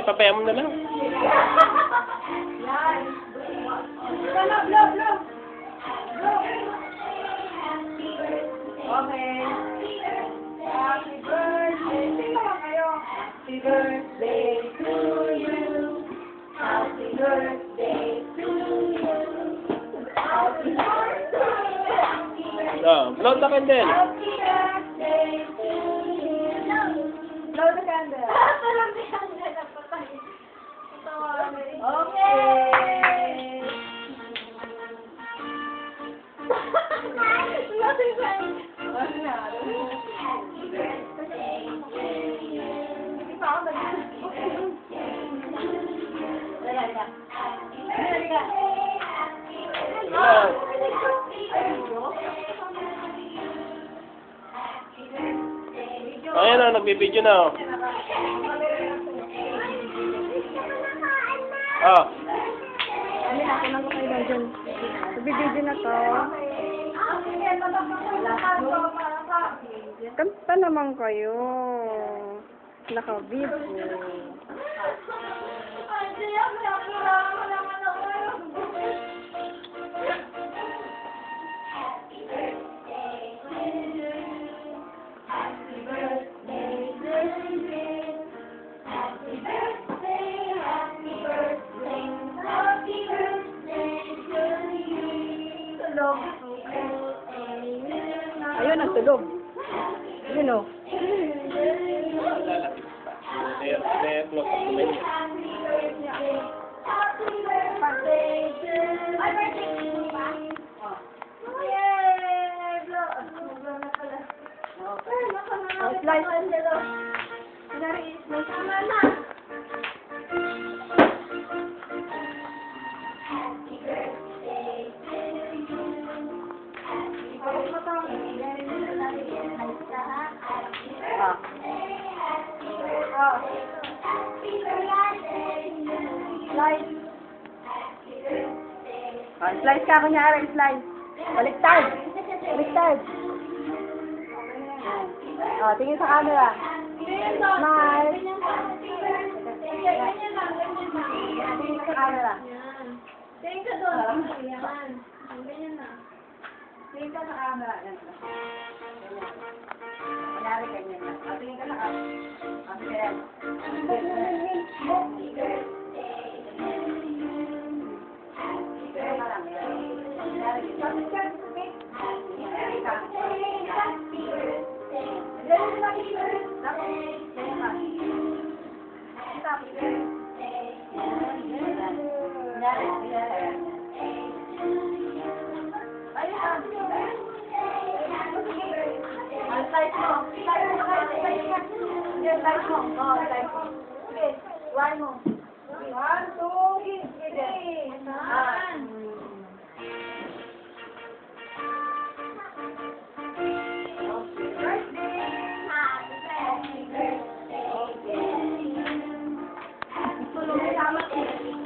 Papaya mo na lang. Okay. Happy birthday. Sino ba kayo? Happy birthday to you. Happy birthday to you. Happy birthday. Blow the candle. Happy birthday to you. Blow the candle. Parang may candle na patay. Okay. Nothing like. Hindi pa ako Ayan na, nagbibideo na. Oh. Ano na, ako lang kayo lang dyan. Nagbibideo na to. Kanta naman kayo. Naka-video. Ayun, nagtulog. Yun o. Slice ka, kunyari, slice. Baliktad. Baliktad. Tingin sa camera. Smile. Tingin sa camera. Tingin ka doon. Yan. Ganyan na. Tingin ka sa camera. Kunyari, ganyan na. Tingin ka sa camera. One, two, three.